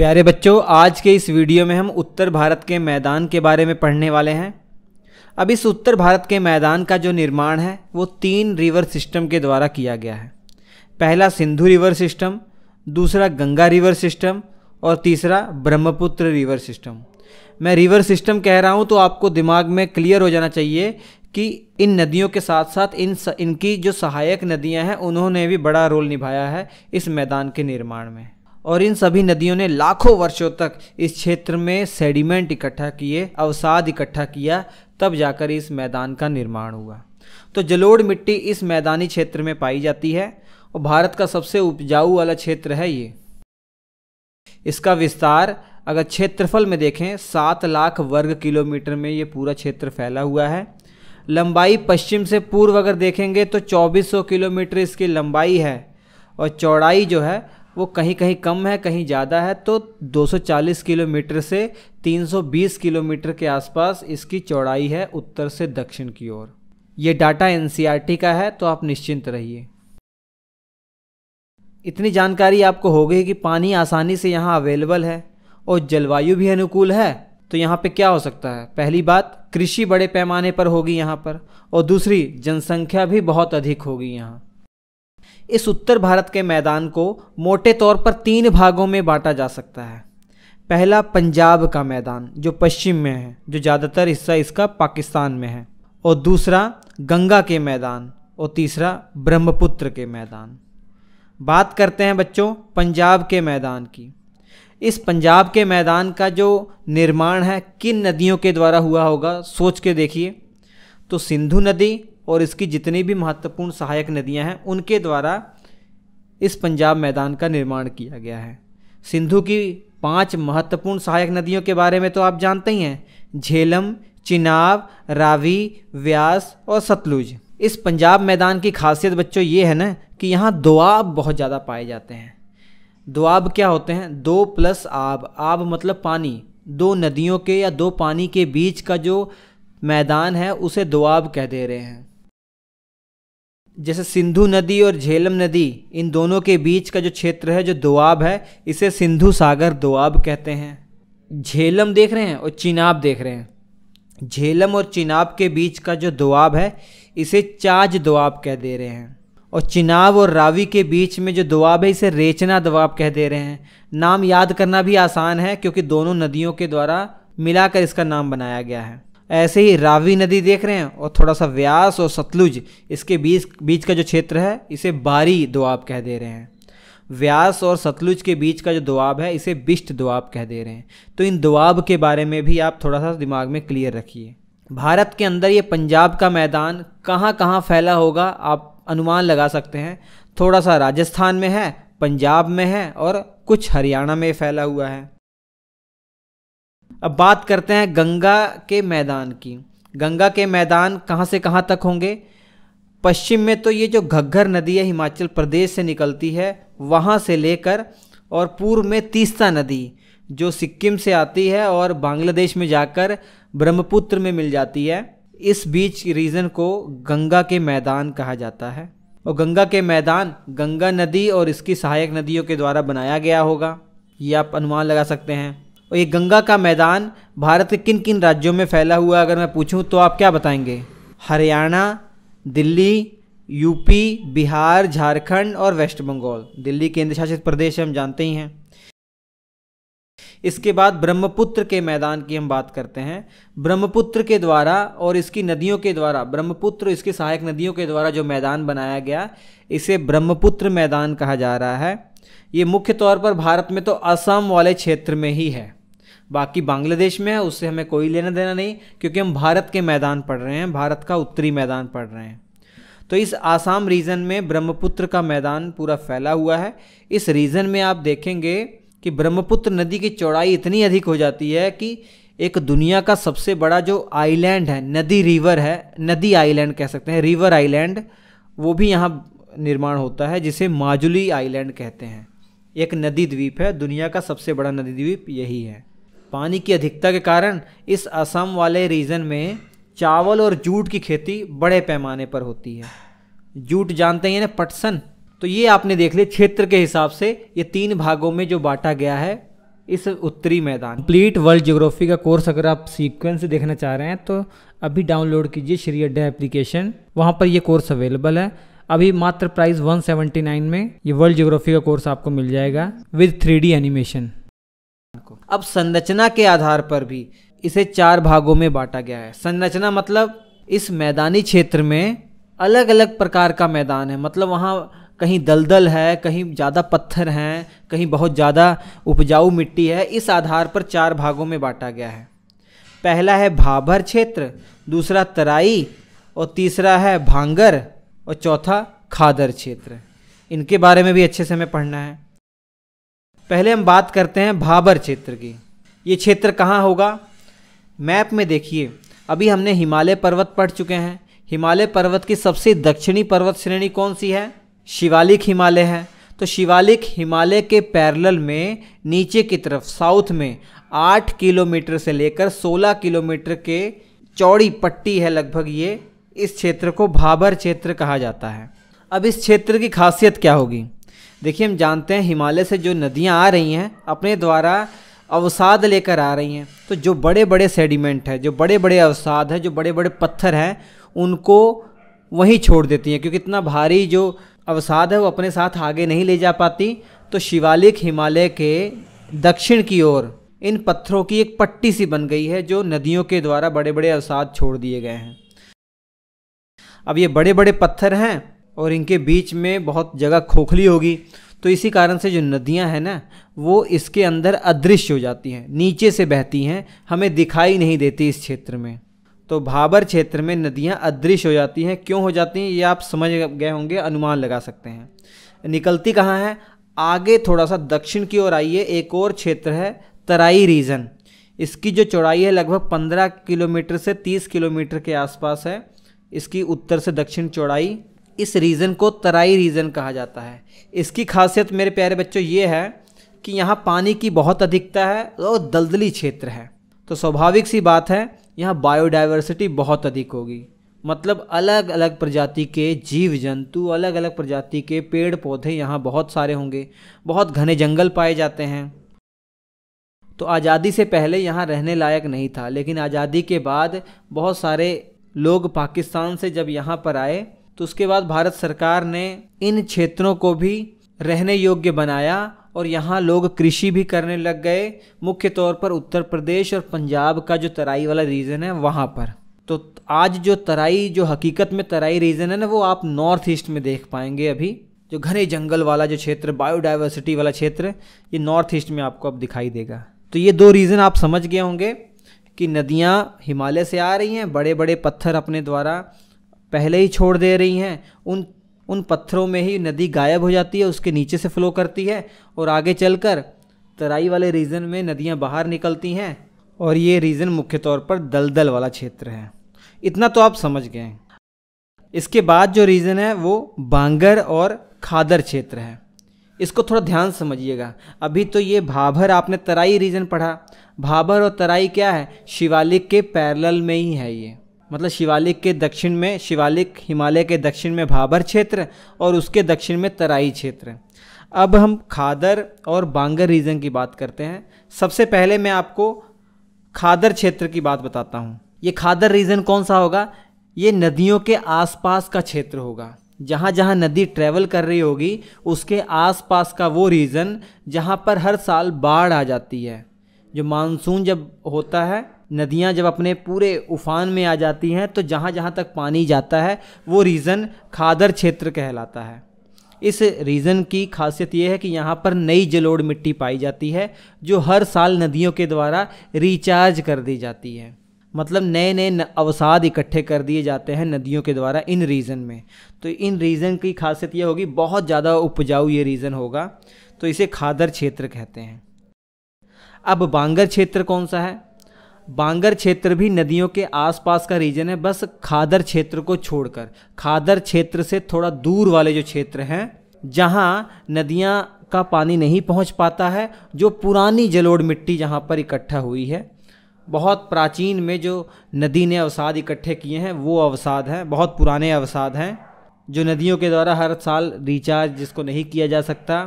प्यारे बच्चों, आज के इस वीडियो में हम उत्तर भारत के मैदान के बारे में पढ़ने वाले हैं। अब इस उत्तर भारत के मैदान का जो निर्माण है वो 3 रिवर सिस्टम के द्वारा किया गया है। पहला सिंधु रिवर सिस्टम, दूसरा गंगा रिवर सिस्टम और तीसरा ब्रह्मपुत्र रिवर सिस्टम। मैं रिवर सिस्टम कह रहा हूँ तो आपको दिमाग में क्लियर हो जाना चाहिए कि इन नदियों के साथ साथ इनकी जो सहायक नदियाँ हैं उन्होंने भी बड़ा रोल निभाया है इस मैदान के निर्माण में। और इन सभी नदियों ने लाखों वर्षों तक इस क्षेत्र में सेडिमेंट इकट्ठा किए, अवसाद इकट्ठा किया, तब जाकर इस मैदान का निर्माण हुआ। तो जलोढ़ मिट्टी इस मैदानी क्षेत्र में पाई जाती है और भारत का सबसे उपजाऊ वाला क्षेत्र है ये। इसका विस्तार अगर क्षेत्रफल में देखें 7 लाख वर्ग किलोमीटर में ये पूरा क्षेत्र फैला हुआ है। लंबाई पश्चिम से पूर्व अगर देखेंगे तो 2400 किलोमीटर इसकी लंबाई है और चौड़ाई जो है वो कहीं कहीं कम है, कहीं ज़्यादा है, तो 240 किलोमीटर से 320 किलोमीटर के आसपास इसकी चौड़ाई है उत्तर से दक्षिण की ओर। ये डाटा एनसीईआरटी का है तो आप निश्चिंत रहिए। इतनी जानकारी आपको हो गई कि पानी आसानी से यहाँ अवेलेबल है और जलवायु भी अनुकूल है। तो यहाँ पे क्या हो सकता है? पहली बात, कृषि बड़े पैमाने पर होगी यहाँ पर, और दूसरी, जनसंख्या भी बहुत अधिक होगी यहाँ। इस उत्तर भारत के मैदान को मोटे तौर पर 3 भागों में बांटा जा सकता है। पहला पंजाब का मैदान जो पश्चिम में है, जो ज़्यादातर हिस्सा इसका पाकिस्तान में है, और दूसरा गंगा के मैदान, और तीसरा ब्रह्मपुत्र के मैदान। बात करते हैं बच्चों पंजाब के मैदान की। इस पंजाब के मैदान का जो निर्माण है किन नदियों के द्वारा हुआ होगा, सोच के देखिए। तो सिंधु नदी और इसकी जितनी भी महत्वपूर्ण सहायक नदियां हैं उनके द्वारा इस पंजाब मैदान का निर्माण किया गया है। सिंधु की 5 महत्वपूर्ण सहायक नदियों के बारे में तो आप जानते ही हैं, झेलम, चिनाब, रावी, व्यास और सतलुज। इस पंजाब मैदान की खासियत बच्चों ये है ना कि यहाँ दोआब बहुत ज़्यादा पाए जाते हैं। दोआब क्या होते हैं? 2 प्लस आब, आब मतलब पानी। 2 नदियों के या 2 पानी के बीच का जो मैदान है उसे दोआब कह दे रहे हैं। जैसे सिंधु नदी और झेलम नदी, इन दोनों के बीच का जो क्षेत्र है जो दोआब है, इसे सिंधु सागर दोआब कहते हैं। झेलम देख रहे हैं और चिनाब देख रहे हैं। झेलम और चिनाब के बीच का जो दोआब है इसे चाज दोआब कह दे रहे हैं, और चिनाब और रावी के बीच में जो दोआब है इसे रेचना दोआब कह दे रहे हैं। नाम याद करना भी आसान है क्योंकि दोनों नदियों के द्वारा मिलाकर इसका नाम बनाया गया है। ऐसे ही रावी नदी देख रहे हैं और थोड़ा सा व्यास और सतलुज, इसके बीच का जो क्षेत्र है इसे बारी दोआब कह दे रहे हैं। व्यास और सतलुज के बीच का जो दोआब है इसे बिष्ट दोआब कह दे रहे हैं। तो इन दोआब के बारे में भी आप थोड़ा सा दिमाग में क्लियर रखिए। भारत के अंदर ये पंजाब का मैदान कहाँ कहाँ फैला होगा आप अनुमान लगा सकते हैं। थोड़ा सा राजस्थान में है, पंजाब में है और कुछ हरियाणा में फैला हुआ है। अब बात करते हैं गंगा के मैदान की। गंगा के मैदान कहाँ से कहाँ तक होंगे? पश्चिम में तो ये जो घग्गर नदी है हिमाचल प्रदेश से निकलती है वहाँ से लेकर, और पूर्व में तीस्ता नदी जो सिक्किम से आती है और बांग्लादेश में जाकर ब्रह्मपुत्र में मिल जाती है। इस बीच रीजन को गंगा के मैदान कहा जाता है। और गंगा के मैदान गंगा नदी और इसकी सहायक नदियों के द्वारा बनाया गया होगा, ये आप अनुमान लगा सकते हैं। और ये गंगा का मैदान भारत के किन किन राज्यों में फैला हुआ है अगर मैं पूछूं तो आप क्या बताएंगे? हरियाणा, दिल्ली, यूपी, बिहार, झारखंड और वेस्ट बंगाल। दिल्ली केंद्र शासित प्रदेश हम जानते ही हैं। इसके बाद ब्रह्मपुत्र के मैदान की हम बात करते हैं। ब्रह्मपुत्र के द्वारा और इसकी नदियों के द्वारा, ब्रह्मपुत्र इसकी सहायक नदियों के द्वारा जो मैदान बनाया गया इसे ब्रह्मपुत्र मैदान कहा जा रहा है। ये मुख्य तौर पर भारत में तो असम वाले क्षेत्र में ही है, बाकी बांग्लादेश में है, उससे हमें कोई लेना देना नहीं क्योंकि हम भारत के मैदान पढ़ रहे हैं, भारत का उत्तरी मैदान पढ़ रहे हैं। तो इस आसाम रीजन में ब्रह्मपुत्र का मैदान पूरा फैला हुआ है। इस रीजन में आप देखेंगे कि ब्रह्मपुत्र नदी की चौड़ाई इतनी अधिक हो जाती है कि एक दुनिया का सबसे बड़ा जो आइलैंड है, नदी रिवर है, नदी आइलैंड कह सकते हैं, रिवर आइलैंड, वो भी यहाँ निर्माण होता है जिसे माजुली आइलैंड कहते हैं। एक नदी द्वीप है, दुनिया का सबसे बड़ा नदी द्वीप यही है। पानी की अधिकता के कारण इस असम वाले रीजन में चावल और जूट की खेती बड़े पैमाने पर होती है। जूट जानते हैं ना, पटसन। तो ये आपने देख लिया क्षेत्र के हिसाब से ये 3 भागों में जो बांटा गया है इस उत्तरी मैदान। कंप्लीट वर्ल्ड ज्योग्राफी का कोर्स अगर आप सीक्वेंस देखना चाह रहे हैं तो अभी डाउनलोड कीजिए श्री अड्डा एप्लीकेशन, वहाँ पर ये कोर्स अवेलेबल है। अभी मात्र प्राइस 179 में ये वर्ल्ड ज्योग्राफी का कोर्स आपको मिल जाएगा विद 3D एनिमेशन। अब संरचना के आधार पर भी इसे 4 भागों में बांटा गया है। संरचना मतलब इस मैदानी क्षेत्र में अलग अलग प्रकार का मैदान है, मतलब वहाँ कहीं दलदल है, कहीं ज़्यादा पत्थर हैं, कहीं बहुत ज़्यादा उपजाऊ मिट्टी है। इस आधार पर 4 भागों में बांटा गया है। पहला है भाबर क्षेत्र, दूसरा तराई, और तीसरा है भांगर, और चौथा खादर क्षेत्र। इनके बारे में भी अच्छे से हमें पढ़ना है। पहले हम बात करते हैं भाबर क्षेत्र की। ये क्षेत्र कहाँ होगा? मैप में देखिए, अभी हमने हिमालय पर्वत पढ़ चुके हैं। हिमालय पर्वत की सबसे दक्षिणी पर्वत श्रेणी कौन सी है? शिवालिक हिमालय है। तो शिवालिक हिमालय के पैरेलल में नीचे की तरफ साउथ में 8 किलोमीटर से लेकर 16 किलोमीटर के चौड़ी पट्टी है लगभग। ये इस क्षेत्र को भाबर क्षेत्र कहा जाता है। अब इस क्षेत्र की खासियत क्या होगी? देखिए, हम जानते हैं हिमालय से जो नदियां आ रही हैं अपने द्वारा अवसाद लेकर आ रही हैं। तो जो बड़े बड़े सेडिमेंट है, जो बड़े बड़े अवसाद है, जो बड़े बड़े पत्थर हैं, उनको वहीं छोड़ देती हैं, क्योंकि इतना भारी जो अवसाद है वो अपने साथ आगे नहीं ले जा पाती। तो शिवालिक हिमालय के दक्षिण की ओर इन पत्थरों की एक पट्टी सी बन गई है जो नदियों के द्वारा बड़े बड़े अवसाद छोड़ दिए गए हैं। अब ये बड़े बड़े पत्थर हैं और इनके बीच में बहुत जगह खोखली होगी, तो इसी कारण से जो नदियां हैं ना वो इसके अंदर अदृश्य हो जाती हैं, नीचे से बहती हैं, हमें दिखाई नहीं देती इस क्षेत्र में। तो भाबर क्षेत्र में नदियां अदृश्य हो जाती हैं। क्यों हो जाती हैं ये आप समझ गए होंगे, अनुमान लगा सकते हैं। निकलती कहाँ है? आगे थोड़ा सा दक्षिण की ओर आइए, एक और क्षेत्र है तराई रीजन। इसकी जो चौड़ाई है लगभग 15 किलोमीटर से 30 किलोमीटर के आसपास है। इसकी उत्तर से दक्षिण चौड़ाई, इस रीजन को तराई रीजन कहा जाता है। इसकी खासियत मेरे प्यारे बच्चों ये है कि यहाँ पानी की बहुत अधिकता है और दलदली क्षेत्र है। तो स्वाभाविक सी बात है यहाँ बायोडाइवर्सिटी बहुत अधिक होगी, मतलब अलग अलग प्रजाति के जीव जंतु, अलग अलग प्रजाति के पेड़ पौधे यहाँ बहुत सारे होंगे। बहुत घने जंगल पाए जाते हैं। तो आज़ादी से पहले यहाँ रहने लायक नहीं था, लेकिन आज़ादी के बाद बहुत सारे लोग पाकिस्तान से जब यहाँ पर आए तो उसके बाद भारत सरकार ने इन क्षेत्रों को भी रहने योग्य बनाया और यहाँ लोग कृषि भी करने लग गए, मुख्य तौर पर उत्तर प्रदेश और पंजाब का जो तराई वाला रीजन है वहाँ पर। तो आज जो तराई, जो हकीकत में तराई रीजन है ना, वो आप नॉर्थ ईस्ट में देख पाएंगे। अभी जो घने जंगल वाला जो क्षेत्र, बायोडाइवर्सिटी वाला क्षेत्र, ये नॉर्थ ईस्ट में आपको अब दिखाई देगा। तो ये 2 रीज़न आप समझ गए होंगे कि नदियाँ हिमालय से आ रही हैं, बड़े बड़े पत्थर अपने द्वारा पहले ही छोड़ दे रही हैं, उन पत्थरों में ही नदी गायब हो जाती है, उसके नीचे से फ्लो करती है और आगे चलकर तराई वाले रीजन में नदियां बाहर निकलती हैं और ये रीजन मुख्य तौर पर दलदल वाला क्षेत्र है। इतना तो आप समझ गए हैं। इसके बाद जो रीजन है वो बांगर और खादर क्षेत्र है। इसको थोड़ा ध्यान समझिएगा। अभी तो ये भाबर आपने तराई रीजन पढ़ा, भाबर और तराई क्या है? शिवालिक के पैरेलल में ही है ये, मतलब शिवालिक के दक्षिण में, शिवालिक हिमालय के दक्षिण में भाबर क्षेत्र और उसके दक्षिण में तराई क्षेत्र। अब हम खादर और बांगर रीजन की बात करते हैं। सबसे पहले मैं आपको खादर क्षेत्र की बात बताता हूँ। ये खादर रीजन कौन सा होगा? ये नदियों के आसपास का क्षेत्र होगा। जहाँ जहाँ नदी ट्रैवल कर रही होगी उसके आसपास का वो रीजन जहाँ पर हर साल बाढ़ आ जाती है। जो मानसून जब होता है, नदियाँ जब अपने पूरे उफान में आ जाती हैं, तो जहाँ जहाँ तक पानी जाता है वो रीजन खादर क्षेत्र कहलाता है। इस रीजन की खासियत ये है कि यहाँ पर नई जलोढ़ मिट्टी पाई जाती है जो हर साल नदियों के द्वारा रिचार्ज कर दी जाती है, मतलब नए नए अवसाद इकट्ठे कर दिए जाते हैं नदियों के द्वारा इन रीजन में। तो इन रीजन की खासियत ये होगी बहुत ज़्यादा उपजाऊ ये रीजन होगा, तो इसे खादर क्षेत्र कहते हैं। अब बांगर क्षेत्र कौन सा है? बांगर क्षेत्र भी नदियों के आसपास का रीजन है, बस खादर क्षेत्र को छोड़कर। खादर क्षेत्र से थोड़ा दूर वाले जो क्षेत्र हैं जहाँ नदियाँ का पानी नहीं पहुँच पाता है, जो पुरानी जलोढ़ मिट्टी जहाँ पर इकट्ठा हुई है, बहुत प्राचीन में जो नदी ने अवसाद इकट्ठे किए हैं वो अवसाद हैं, बहुत पुराने अवसाद हैं जो नदियों के द्वारा हर साल रिचार्ज जिसको नहीं किया जा सकता,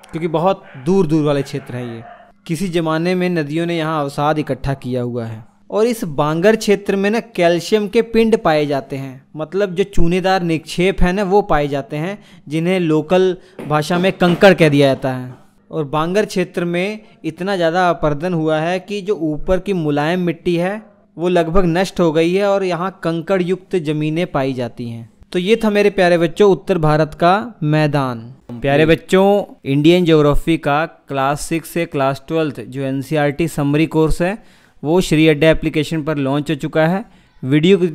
क्योंकि बहुत दूर दूर वाले क्षेत्र हैं ये। किसी ज़माने में नदियों ने यहाँ अवसाद इकट्ठा किया हुआ है। और इस बांगर क्षेत्र में ना कैल्शियम के पिंड पाए जाते हैं, मतलब जो चूनेदार निक्षेप है ना वो पाए जाते हैं, जिन्हें लोकल भाषा में कंकड़ कह दिया जाता है। और बांगर क्षेत्र में इतना ज़्यादा अपरदन हुआ है कि जो ऊपर की मुलायम मिट्टी है वो लगभग नष्ट हो गई है और यहाँ कंकड़ युक्त ज़मीनें पाई जाती हैं। तो ये था मेरे प्यारे बच्चों उत्तर भारत का मैदान। प्यारे बच्चों, इंडियन ज्योग्राफी का क्लास 6 से क्लास 12 जो NCERT समरी कोर्स है वो श्री अड्डा एप्लीकेशन पर लॉन्च हो चुका है। वीडियो की